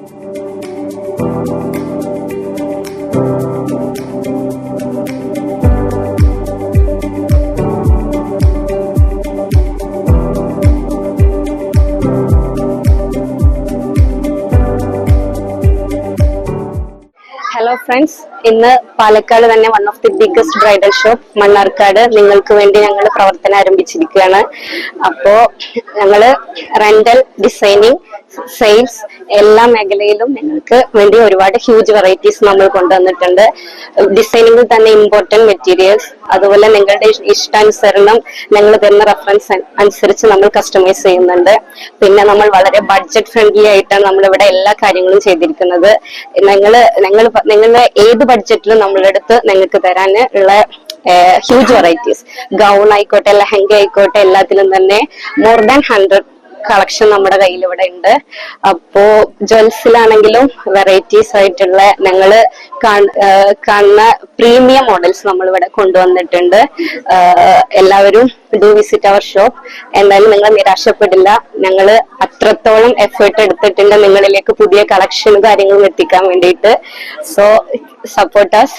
Hello friends, ഇന്ന് പാലക്കാട് തന്നെ one of the biggest bridal shop Mannarkkad നിങ്ങൾക്ക് വേണ്ടി ഞങ്ങൾ പ്രവർത്തനം ആരംഭിച്ചിരിക്കുകയാണ്. അപ്പോ ഞങ്ങള് റെന്റൽ, ഡിസൈനിങ്, സെയിൽസ് എല്ലാ മേഖലയിലും നിങ്ങൾക്ക് വേണ്ടി ഒരുപാട് ഹ്യൂജ് വെറൈറ്റീസ് നമ്മൾ കൊണ്ടുവന്നിട്ടുണ്ട്. ഡിസൈനിങ്ങിൽ തന്നെ ഇമ്പോർട്ടന്റ് മെറ്റീരിയൽസ്, അതുപോലെ നിങ്ങളുടെ ഇഷ്ടാനുസരണം ഞങ്ങൾ തരുന്ന റെഫറൻസ് അനുസരിച്ച് നമ്മൾ കസ്റ്റമൈസ് ചെയ്യുന്നുണ്ട്. പിന്നെ നമ്മൾ വളരെ ബഡ്ജറ്റ് ഫ്രണ്ട്ലി ആയിട്ടാണ് നമ്മളിവിടെ എല്ലാ കാര്യങ്ങളും ചെയ്തിരിക്കുന്നത്. നിങ്ങളുടെ ഏത് ബഡ്ജറ്റിലും നമ്മളുടെ അടുത്ത് നിങ്ങൾക്ക് തരാൻ ഉള്ള ഹ്യൂജ് വെറൈറ്റീസ്, ഗൗൺ ആയിക്കോട്ടെ, ലെഹങ്ക ആയിക്കോട്ടെ, എല്ലാത്തിലും തന്നെ മോർ ദാൻ 100 കളക്ഷൻ നമ്മുടെ കയ്യിൽ ഇവിടെ ഉണ്ട്. അപ്പോ ജ്വൽസിലാണെങ്കിലും വെറൈറ്റീസ് ആയിട്ടുള്ള ഞങ്ങള് കാണുന്ന പ്രീമിയം മോഡൽസ് നമ്മൾ ഇവിടെ കൊണ്ടുവന്നിട്ടുണ്ട്. എല്ലാവരും ഡു വിസിറ്റ് അവർ ഷോപ്പ്. എന്തായാലും നിങ്ങൾ നിരാശപ്പെടില്ല. ഞങ്ങള് അത്രത്തോളം എഫേർട്ട് എടുത്തിട്ടുണ്ട് നിങ്ങളിലേക്ക് പുതിയ കളക്ഷനും കാര്യങ്ങളും എത്തിക്കാൻ വേണ്ടിയിട്ട്. So support us,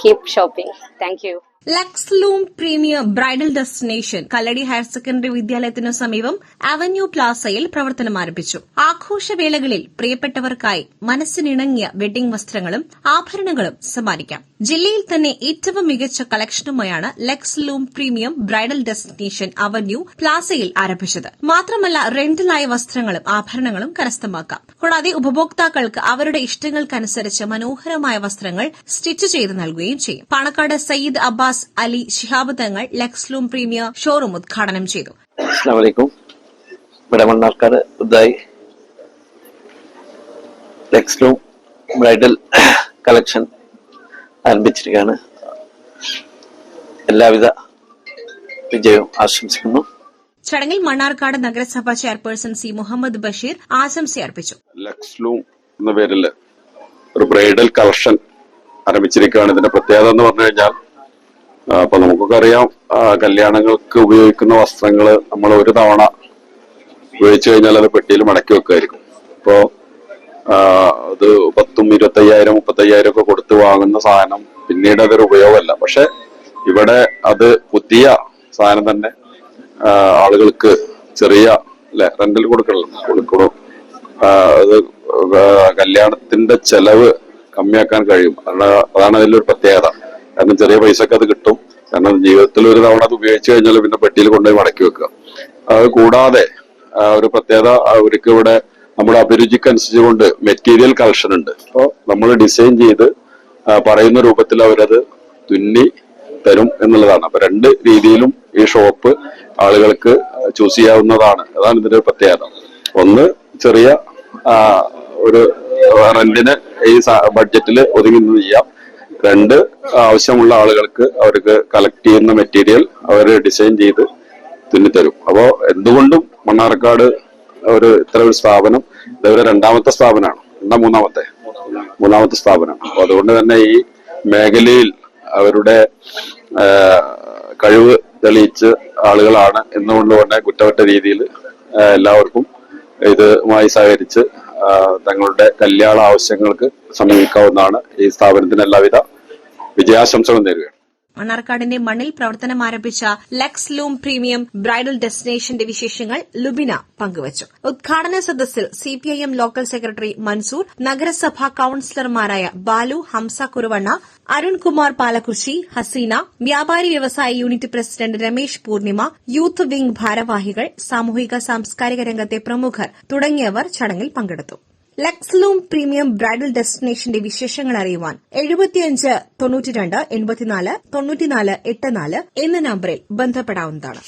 keep shopping. Thank you. Luxloom premium bridal destination Kalladi higher secondary വിദ്യാലയത്തിനു സമീപം അവന്യൂ പ്ലാസയിൽ പ്രവർത്തനം ആരംഭിച്ചു. ആഘോഷവേളകളിൽ പ്രിയപ്പെട്ടവർക്കായി മനസ്സിനിണങ്ങിയ വെഡിംഗ് വസ്ത്രങ്ങളും ആഭരണങ്ങളും സമ്മാനിക്കാം. ജില്ലയിൽ തന്നെ ഏറ്റവും മികച്ച കളക്ഷനുമായാണ് ലക്സ്ലൂം പ്രീമിയം ബ്രൈഡൽ ഡെസ്റ്റിനേഷൻ അവന്യൂ പ്ലാസയിൽ ആരംഭിച്ചത്. മാത്രമല്ല, റെന്റിലായ വസ്ത്രങ്ങളും ആഭരണങ്ങളും കരസ്ഥമാക്കാം. കൂടാതെ ഉപഭോക്താക്കൾക്ക് അവരുടെ ഇഷ്ടങ്ങൾക്കനുസരിച്ച് മനോഹരമായ വസ്ത്രങ്ങൾ സ്റ്റിച്ച് ചെയ്ത് നൽകുകയും ചെയ്യും. Panakkad Sayyid Abbas Ali Shihab Thangal ലക്സ്ലൂം premium showroom ഉദ്ഘാടനം ചെയ്തു. അസ്സലാമു അലൈക്കും. ഇവിടെ മണ്ണാർക്കാട് പുതുതായി ലക്സ്ലൂം ബ്രൈഡൽ കളക്ഷൻ ആരംഭിച്ചിരിക്കുകയാണ്. എല്ലാവിധ വിജയവും ആശംസിക്കുന്നു. ചടങ്ങിൽ മണ്ണാർക്കാട് നഗരസഭ ചെയർപേഴ്സൺ സി മുഹമ്മദ് ബഷീർ ആശംസ അർപ്പിച്ചു. ലക്സ്ലൂം എന്ന പേരിൽ ഒരു ബ്രൈഡൽ കളക്ഷൻ ആരംഭിച്ചിരിക്കുകയാണ്. ഇതിന്റെ പ്രത്യേകത എന്ന് പറഞ്ഞു കഴിഞ്ഞാൽ, അപ്പൊ നമുക്കൊക്കെ അറിയാം, കല്യാണങ്ങൾക്ക് ഉപയോഗിക്കുന്ന വസ്ത്രങ്ങൾ നമ്മൾ ഒരു തവണ ഉപയോഗിച്ചു കഴിഞ്ഞാൽ അത് പെട്ടിയിൽ മടക്കി വെക്കുമായിരിക്കും. അപ്പോ അത് 10,000, 25,000, 35,000 ഒക്കെ കൊടുത്ത് വാങ്ങുന്ന സാധനം പിന്നീട് അതൊരു ഉപയോഗമല്ല. പക്ഷെ ഇവിടെ അത് പുതിയ സാധനം തന്നെ ആളുകൾക്ക് ചെറിയ റെന്റൽ കൊടുക്കണം. അത് കല്യാണത്തിന്റെ ചെലവ് കമ്മിയാക്കാൻ കഴിയും. അതാണ് അതിലൊരു പ്രത്യേകത. കാരണം ചെറിയ പൈസക്ക് അത് കിട്ടും. കാരണം ജീവിതത്തിൽ ഒരു തവണ അത് ഉപയോഗിച്ചു കഴിഞ്ഞാൽ പിന്നെ പെട്ടിയിൽ കൊണ്ടുപോയി മടക്കി വെക്കുക. അത് കൂടാതെ ഒരു പ്രത്യേകത, അവർക്ക് ഇവിടെ നമ്മുടെ അഭിരുചിക്കനുസരിച്ച് കൊണ്ട് മെറ്റീരിയൽ കളക്ഷൻ ഉണ്ട്. അപ്പോൾ നമ്മൾ ഡിസൈൻ ചെയ്ത് പറയുന്ന രൂപത്തിൽ അവരത് തുന്നി തരും എന്നുള്ളതാണ്. അപ്പൊ രണ്ട് രീതിയിലും ഈ ഷോപ്പ് ആളുകൾക്ക് ചൂസ് ചെയ്യാവുന്നതാണ്. അതാണ് ഇതിന്റെ പ്രത്യേകത. ഒന്ന്, ചെറിയ ഒരു റെന്റിന് ഈ ബഡ്ജറ്റിൽ ഒതുങ്ങി ചെയ്യാം. രണ്ട്, ആവശ്യമുള്ള ആളുകൾക്ക് അവർക്ക് കളക്ട് ചെയ്യുന്ന മെറ്റീരിയൽ അവർ ഡിസൈൻ ചെയ്ത് തുന്നിത്തരും. അപ്പോ എന്തുകൊണ്ടും മണ്ണാർക്കാട് ഇത്ര ഒരു സ്ഥാപനം, ഇതവരെ രണ്ടാമത്തെ സ്ഥാപനമാണ്. മൂന്നാമത്തെ സ്ഥാപനം. അപ്പൊ അതുകൊണ്ട് തന്നെ ഈ മേഖലയിൽ അവരുടെ കഴിവ് തെളിയിച്ച് ആളുകളാണ് എന്നുകൊണ്ട് തന്നെ കുറ്റമറ്റ രീതിയിൽ എല്ലാവർക്കും ഇതുമായി സഹകരിച്ച് തങ്ങളുടെ കല്യാണ ആവശ്യങ്ങൾക്ക് സമീപിക്കാവുന്നതാണ്. ഈ സ്ഥാപനത്തിന് എല്ലാവിധ വിജയാശംസകളും നേരുകയാണ്. മണ്ണാർക്കാടിന്റെ മണ്ണിൽ പ്രവർത്തനം ആരംഭിച്ച ലക്സ്ലൂം പ്രീമിയം ബ്രൈഡൽ ഡെസ്റ്റിനേഷന്റെ വിശേഷങ്ങൾ ലുബിന പങ്കുവച്ചു. ഉദ്ഘാടന സദസ്സിൽ സിപിഐഎം ലോക്കൽ സെക്രട്ടറി മൻസൂർ, നഗരസഭാ കൌൺസിലർമാരായ ബാലു, ഹംസ കുറുവണ്ണ, അരുൺകുമാർ പാലക്കുറിശി, ഹസീന, വ്യാപാരി വ്യവസായ unit president Ramesh Poornima, youth wing ഭാരവാഹികൾ, സാമൂഹിക സാംസ്കാരിക രംഗത്തെ പ്രമുഖർ തുടങ്ങിയവർ ചടങ്ങിൽ പങ്കെടുത്തു. ലക്സ്ലൂം പ്രീമിയം ബ്രൈഡൽ ഡെസ്റ്റിനേഷന്റെ വിശേഷങ്ങൾ അറിയുവാൻ 75 92 84 94 84 എന്ന നമ്പറിൽ ബന്ധപ്പെടാവുന്നതാണ്.